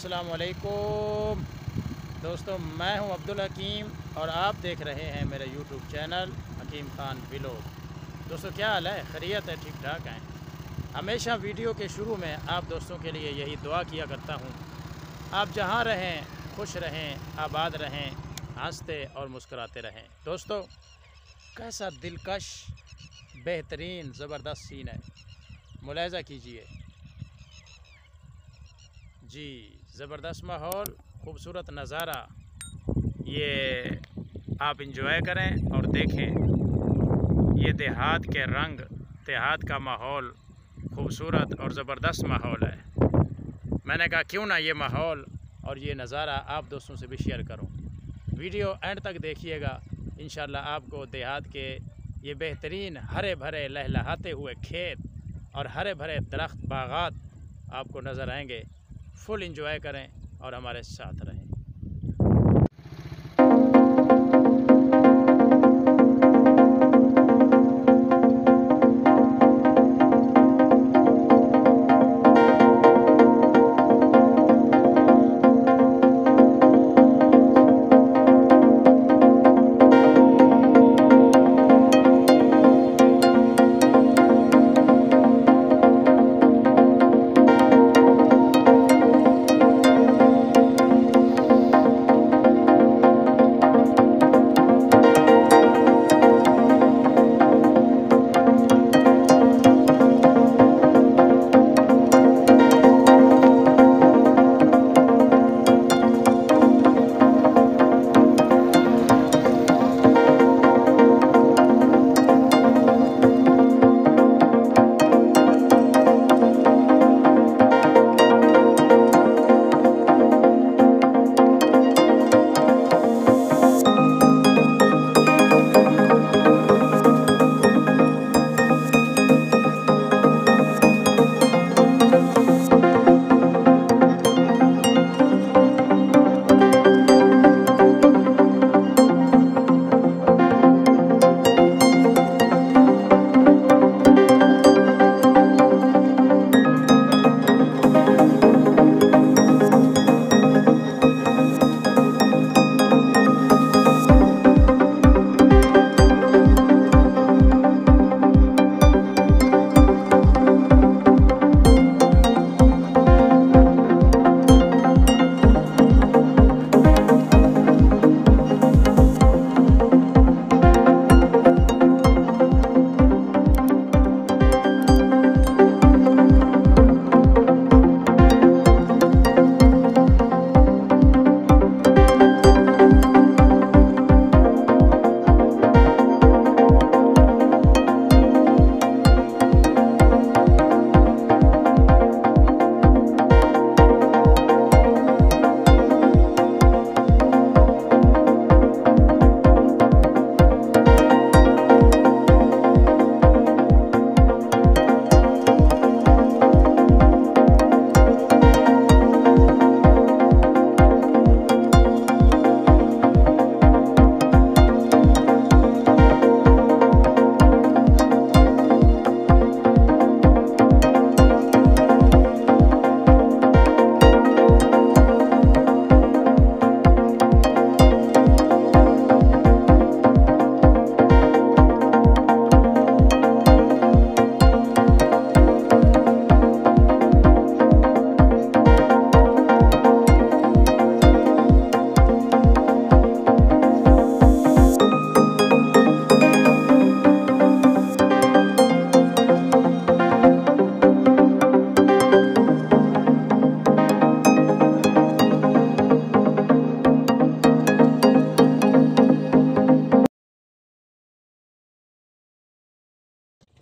अस्सलाम वालेकुम दोस्तों, मैं हूं अब्दुल हकीम और आप देख रहे हैं मेरा यूट्यूब चैनल हकीम खान व्लॉग। दोस्तों क्या हाल है? खैरियत है? ठीक ठाक हैं? हमेशा वीडियो के शुरू में आप दोस्तों के लिए यही दुआ किया करता हूं, आप जहां रहें खुश रहें, आबाद रहें, हंसते और मुस्कुराते रहें। दोस्तों कैसा दिलकश बेहतरीन ज़बरदस्त सीन है, मुलाहिज़ा कीजिए जी। ज़बरदस्त माहौल, खूबसूरत नज़ारा, ये आप इंजॉय करें और देखें। ये देहात के रंग, देहात का माहौल खूबसूरत और ज़बरदस्त माहौल है। मैंने कहा क्यों ना ये माहौल और ये नज़ारा आप दोस्तों से भी शेयर करूं। वीडियो एंड तक देखिएगा, इंशाल्लाह आपको देहात के ये बेहतरीन हरे भरे लहलहाते हुए खेत और हरे भरे दरख्त बागात आपको नज़र आएंगे। फुल इंजॉय करें और हमारे साथ रहें।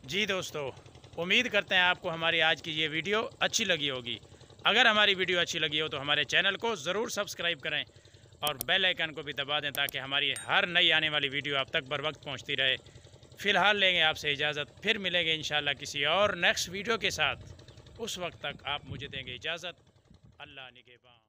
जी दोस्तों, उम्मीद करते हैं आपको हमारी आज की ये वीडियो अच्छी लगी होगी। अगर हमारी वीडियो अच्छी लगी हो तो हमारे चैनल को ज़रूर सब्सक्राइब करें और बेल आइकन को भी दबा दें ताकि हमारी हर नई आने वाली वीडियो आप तक बर वक्त पहुँचती रहे। फ़िलहाल लेंगे आपसे इजाज़त, फिर मिलेंगे इंशाल्लाह किसी और नेक्स्ट वीडियो के साथ। उस वक्त तक आप मुझे देंगे इजाज़त। अल्लाह निगहबान।